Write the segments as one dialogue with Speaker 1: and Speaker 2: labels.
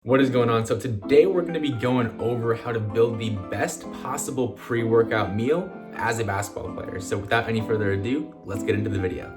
Speaker 1: What is going on? So today we're going to be going over how to build the best possible pre-workout meal as a basketball player. So without any further ado, let's get into the video.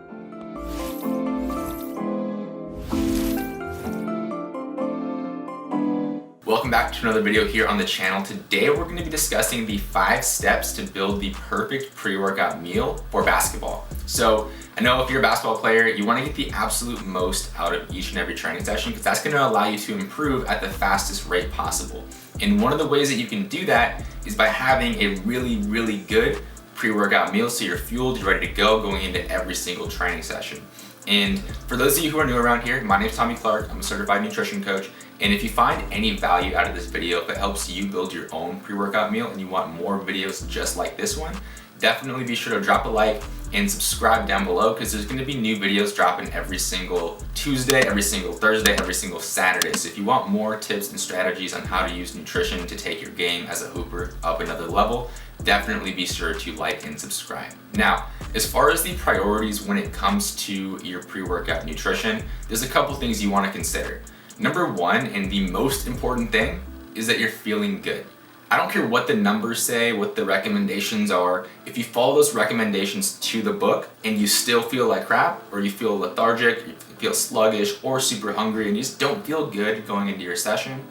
Speaker 1: Welcome back to another video here on the channel. Today we're going to be discussing the 5 steps to build the perfect pre-workout meal for basketball. So I know if you're a basketball player, you want to get the absolute most out of each and every training session because that's going to allow you to improve at the fastest rate possible. And one of the ways that you can do that is by having a really good pre-workout meal so you're fueled, you're ready to go going into every single training session. And for those of you who are new around here, my name is Tommy Clark. I'm a certified nutrition coach. And if you find any value out of this video, if it helps you build your own pre-workout meal and you want more videos just like this one, definitely be sure to drop a like and subscribe down below because there's going to be new videos dropping every single Tuesday, every single Thursday, every single Saturday. So if you want more tips and strategies on how to use nutrition to take your game as a hooper up another level, definitely be sure to like and subscribe. Now, as far as the priorities when it comes to your pre-workout nutrition, there's a couple things you want to consider. Number one, and the most important thing, is that you're feeling good. I don't care what the numbers say, what the recommendations are. If you follow those recommendations to the book and you still feel like crap, or you feel lethargic, you feel sluggish or super hungry and you just don't feel good going into your session,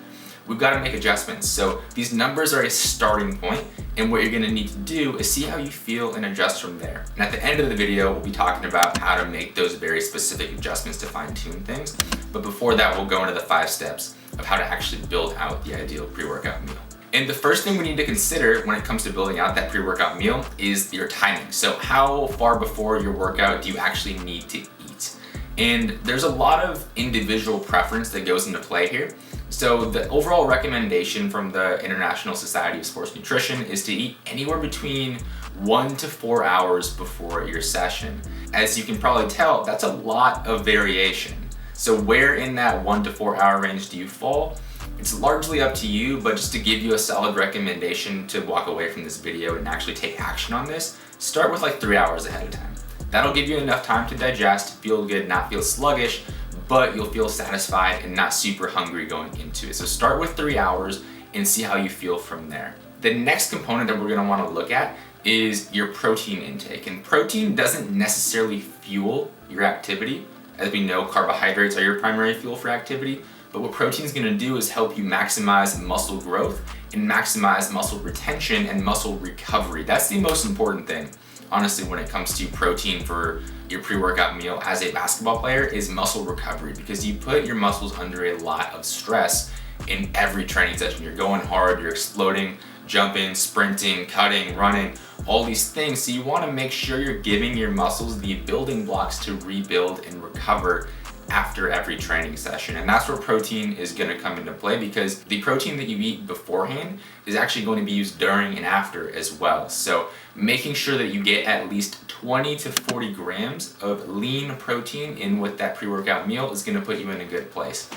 Speaker 1: we've got to make adjustments. So these numbers are a starting point, and what you're going to need to do is see how you feel and adjust from there. And at the end of the video, we'll be talking about how to make those very specific adjustments to fine-tune things. But before that, we'll go into the 5 steps of how to actually build out the ideal pre-workout meal. And the first thing we need to consider when it comes to building out that pre-workout meal is your timing. So how far before your workout do you actually need to eat? And there's a lot of individual preference that goes into play here. So the overall recommendation from the International Society of Sports Nutrition is to eat anywhere between 1 to 4 hours before your session. As you can probably tell, that's a lot of variation. So where in that 1 to 4 hour range do you fall? It's largely up to you, but just to give you a solid recommendation to walk away from this video and actually take action on this, start with like 3 hours ahead of time. That'll give you enough time to digest, feel good, not feel sluggish, but you'll feel satisfied and not super hungry going into it. So start with 3 hours and see how you feel from there. The next component that we're gonna wanna look at is your protein intake. And protein doesn't necessarily fuel your activity. As we know, carbohydrates are your primary fuel for activity, but what protein is gonna do is help you maximize muscle growth and maximize muscle retention and muscle recovery. That's the most important thing, honestly, when it comes to protein for your pre-workout meal as a basketball player is muscle recovery, because you put your muscles under a lot of stress in every training session. You're going hard, you're exploding, jumping, sprinting, cutting, running, all these things. So you want to make sure you're giving your muscles the building blocks to rebuild and recover after every training session. And that's where protein is going to come into play, because the protein that you eat beforehand is actually going to be used during and after as well. So making sure that you get at least 20 to 40 grams of lean protein in with that pre-workout meal is going to put you in a good place.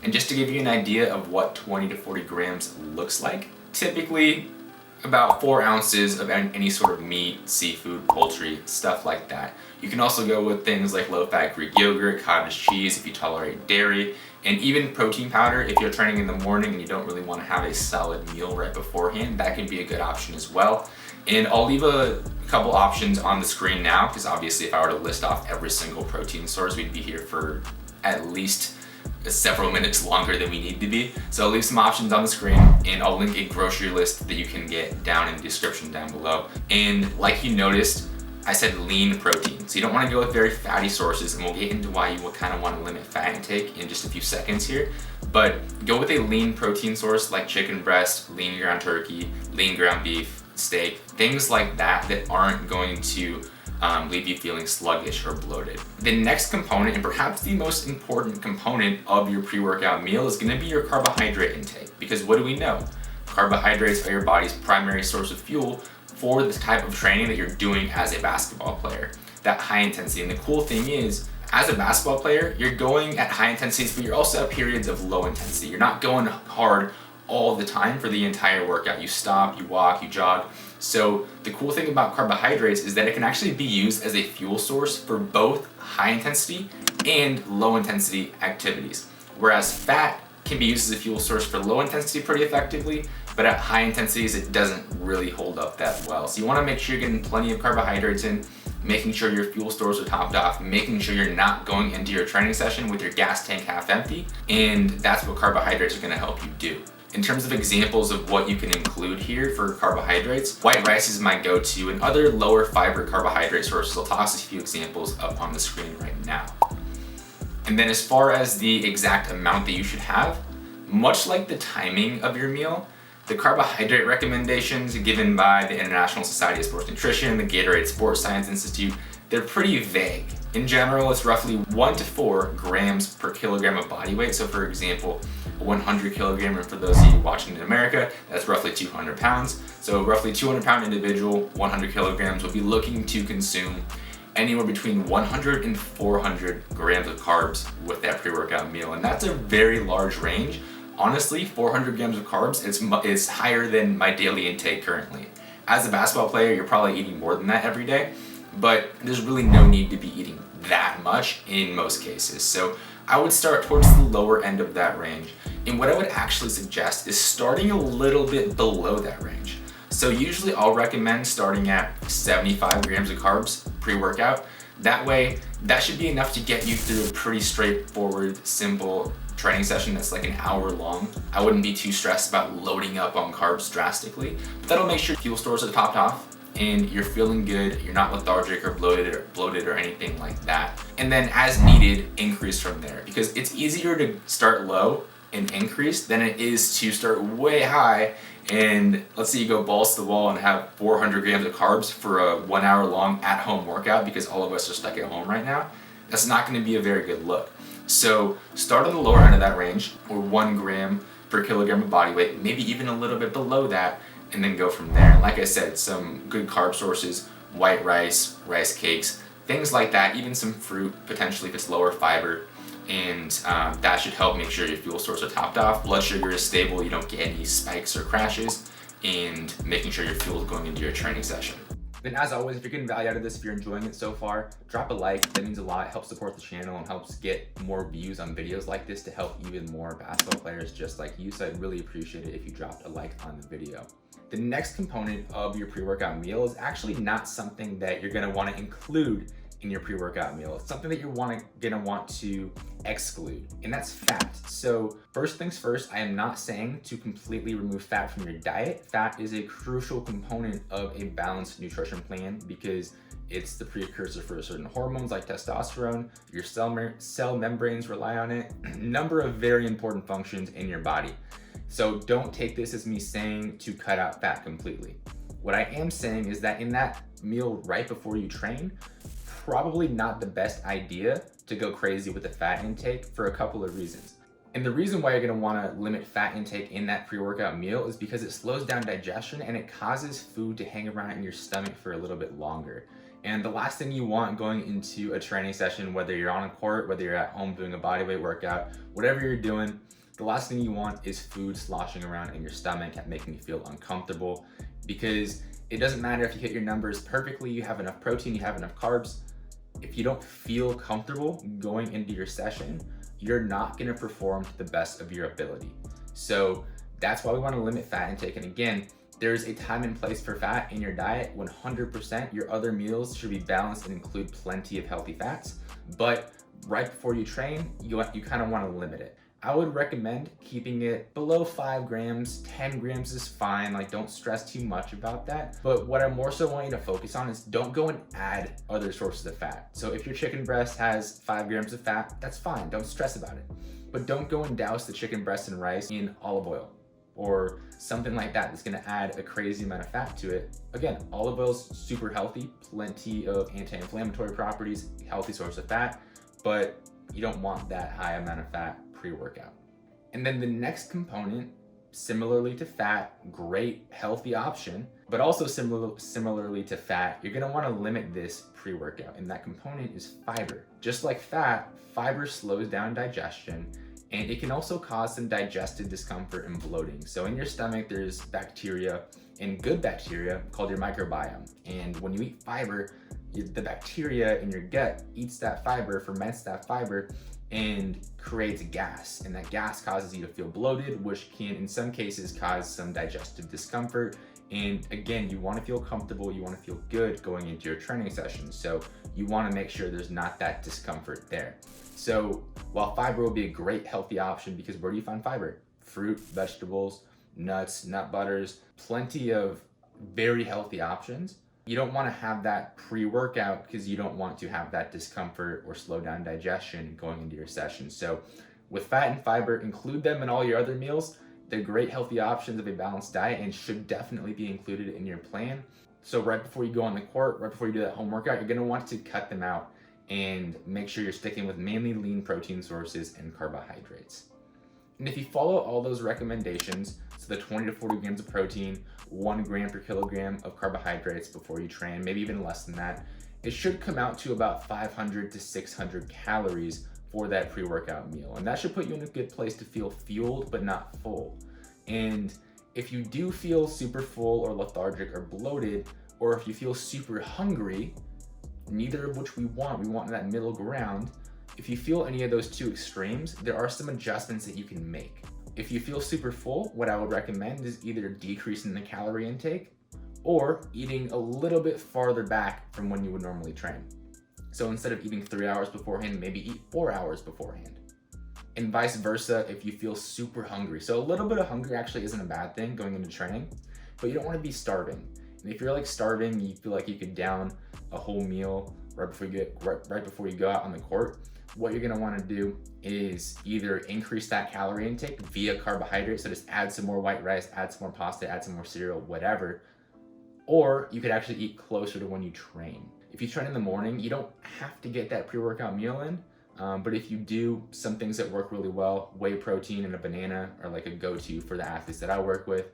Speaker 1: And just to give you an idea of what 20 to 40 grams looks like, typically about 4 ounces of any sort of meat, seafood, poultry, stuff like that. You can also go with things like low-fat Greek yogurt, cottage cheese if you tolerate dairy, and even protein powder if you're training in the morning and you don't really want to have a solid meal right beforehand. That can be a good option as well. And I'll leave a couple options on the screen now, because obviously if I were to list off every single protein source, we'd be here for at least several minutes longer than we need to be. So I'll leave some options on the screen, and I'll link a grocery list that you can get down in the description down below. And like you noticed, I said lean protein. So you don't want to go with very fatty sources, and we'll get into why you will kind of want to limit fat intake in just a few seconds here. But go with a lean protein source like chicken breast, lean ground turkey, lean ground beef, steak, things like that that aren't going to leave you feeling sluggish or bloated. The next component, and perhaps the most important component of your pre-workout meal, is going to be your carbohydrate intake. Because what do we know? Carbohydrates are your body's primary source of fuel for the type of training that you're doing as a basketball player, that high intensity. And the cool thing is, as a basketball player, you're going at high intensities, but you're also at periods of low intensity. You're not going hard all the time for the entire workout. You stop, you walk, you jog. So the cool thing about carbohydrates is that it can actually be used as a fuel source for both high intensity and low intensity activities. Whereas fat can be used as a fuel source for low intensity pretty effectively, but at high intensities it doesn't really hold up that well. So you want to make sure you're getting plenty of carbohydrates in, making sure your fuel stores are topped off, making sure you're not going into your training session with your gas tank half empty, and that's what carbohydrates are going to help you do. In terms of examples of what you can include here for carbohydrates, white rice is my go-to, and other lower fiber carbohydrate sources. I'll toss a few examples up on the screen right now. And then as far as the exact amount that you should have, much like the timing of your meal, the carbohydrate recommendations given by the International Society of Sports Nutrition, the Gatorade Sports Science Institute, they're pretty vague. In general, it's roughly 1 to 4 grams per kilogram of body weight. So for example, a 100 kilogram, and for those of you watching in America, that's roughly 200 pounds. So roughly 200 pound individual, 100 kilograms will be looking to consume anywhere between 100 and 400 grams of carbs with that pre-workout meal. And that's a very large range. Honestly, 400 grams of carbs is higher than my daily intake currently. As a basketball player, you're probably eating more than that every day, but there's really no need to be eating that much in most cases. So I would start towards the lower end of that range. And what I would actually suggest is starting a little bit below that range. So usually I'll recommend starting at 75 grams of carbs pre-workout. That way, that should be enough to get you through a pretty straightforward, simple training session that's like an hour long. I wouldn't be too stressed about loading up on carbs drastically, but that'll make sure fuel stores are topped off and you're feeling good, you're not lethargic or bloated or anything like that. And then as needed, increase from there, because it's easier to start low and increase than it is to start way high. And let's say you go balls to the wall and have 400 grams of carbs for a 1 hour long at home workout, because all of us are stuck at home right now. That's not gonna be a very good look. So start on the lower end of that range, or 1 gram per kilogram of body weight, maybe even a little bit below that, and then go from there. And like I said, some good carb sources, white rice, rice cakes, things like that, even some fruit, potentially if it's lower fiber. And that should help make sure your fuel stores are topped off, blood sugar is stable, you don't get any spikes or crashes, and making sure your fuel is going into your training session. Then as always, if you're getting value out of this, if you're enjoying it so far, drop a like. That means a lot. It helps support the channel and helps get more views on videos like this to help even more basketball players just like you. So I'd really appreciate it if you dropped a like on the video. The next component of your pre-workout meal is actually not something that you're gonna wanna include in your pre-workout meal. It's something that you're gonna want to exclude, and that's fat. So first things first, I am not saying to completely remove fat from your diet. Fat is a crucial component of a balanced nutrition plan because it's the precursor for certain hormones like testosterone. Your cell membranes rely on it. A number of very important functions in your body. So don't take this as me saying to cut out fat completely. What I am saying is that in that meal right before you train, probably not the best idea to go crazy with the fat intake for a couple of reasons. And the reason why you're gonna wanna limit fat intake in that pre-workout meal is because it slows down digestion and it causes food to hang around in your stomach for a little bit longer. And the last thing you want going into a training session, whether you're on a court, whether you're at home doing a bodyweight workout, whatever you're doing, the last thing you want is food sloshing around in your stomach and making you feel uncomfortable, because it doesn't matter if you hit your numbers perfectly, you have enough protein, you have enough carbs. If you don't feel comfortable going into your session, you're not gonna perform to the best of your ability. So that's why we wanna limit fat intake. And again, there's a time and place for fat in your diet. 100%, your other meals should be balanced and include plenty of healthy fats. But right before you train, you kind of wanna limit it. I would recommend keeping it below 5 grams, 10 grams is fine, like don't stress too much about that. But what I more so want you to focus on is don't go and add other sources of fat. So if your chicken breast has 5 grams of fat, that's fine, don't stress about it. But don't go and douse the chicken breast and rice in olive oil or something like that that's gonna add a crazy amount of fat to it. Again, olive oil's super healthy, plenty of anti-inflammatory properties, healthy source of fat, but you don't want that high amount of fat pre-workout. And then the next component, similarly to fat, great healthy option, but also similarly to fat, you're gonna wanna limit this pre-workout, and that component is fiber. Just like fat, fiber slows down digestion, and it can also cause some digestive discomfort and bloating. So in your stomach, there's bacteria, and good bacteria called your microbiome. And when you eat fiber, the bacteria in your gut eats that fiber, ferments that fiber, and creates gas, and that gas causes you to feel bloated, which can in some cases cause some digestive discomfort. And again, you want to feel comfortable, you want to feel good going into your training session, so you want to make sure there's not that discomfort there. So while fiber will be a great healthy option, because where do you find fiber? Fruit, vegetables, nuts, nut butters, plenty of very healthy options. You don't want to have that pre-workout because you don't want to have that discomfort or slow down digestion going into your session. So with fat and fiber, include them in all your other meals. They're great healthy options of a balanced diet and should definitely be included in your plan. So right before you go on the court, right before you do that home workout, you're going to want to cut them out and make sure you're sticking with mainly lean protein sources and carbohydrates. And if you follow all those recommendations, so the 20 to 40 grams of protein, 1 gram per kilogram of carbohydrates before you train, maybe even less than that, it should come out to about 500 to 600 calories for that pre-workout meal. And that should put you in a good place to feel fueled but not full. And if you do feel super full or lethargic or bloated, or if you feel super hungry, neither of which we want that middle ground. If you feel any of those two extremes, there are some adjustments that you can make. If you feel super full, what I would recommend is either decreasing the calorie intake or eating a little bit farther back from when you would normally train. So instead of eating 3 hours beforehand, maybe eat 4 hours beforehand. And vice versa if you feel super hungry. So a little bit of hunger actually isn't a bad thing going into training, but you don't want to be starving. And if you're like starving, you feel like you could down a whole meal right before you go out on the court, what you're gonna wanna do is either increase that calorie intake via carbohydrates, so just add some more white rice, add some more pasta, add some more cereal, whatever, or you could actually eat closer to when you train. If you train in the morning, you don't have to get that pre-workout meal in, but if you do, some things that work really well, whey protein and a banana are like a go-to for the athletes that I work with.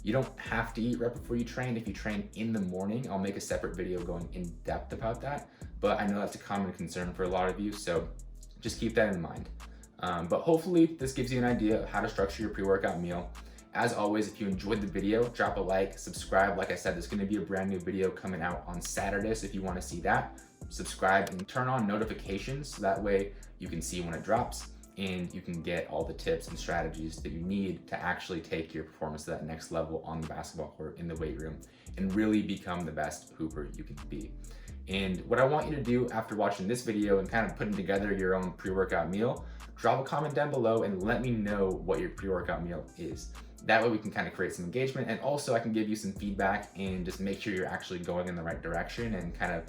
Speaker 1: You don't have to eat right before you train. If you train in the morning, I'll make a separate video going in depth about that, but I know that's a common concern for a lot of you, so just keep that in mind. But hopefully this gives you an idea of how to structure your pre-workout meal. As always, if you enjoyed the video, drop a like, subscribe. Like I said, there's gonna be a brand new video coming out on Saturday, so if you wanna see that, subscribe and turn on notifications so that way you can see when it drops and you can get all the tips and strategies that you need to actually take your performance to that next level on the basketball court, in the weight room, and really become the best hooper you can be. And what I want you to do after watching this video and kind of putting together your own pre-workout meal, drop a comment down below and let me know what your pre-workout meal is. That way we can kind of create some engagement, and also I can give you some feedback and just make sure you're actually going in the right direction and kind of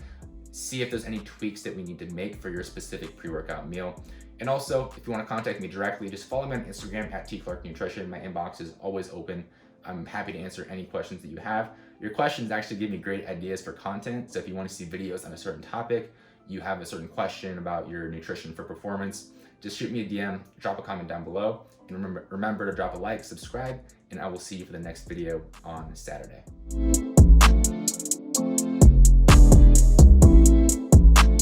Speaker 1: see if there's any tweaks that we need to make for your specific pre-workout meal. And also, if you want to contact me directly, just follow me on Instagram at @tclarknutrition. My inbox is always open. I'm happy to answer any questions that you have. Your questions actually give me great ideas for content. So if you want to see videos on a certain topic, you have a certain question about your nutrition for performance, just shoot me a DM, drop a comment down below, and remember to drop a like, subscribe, and I will see you for the next video on Saturday.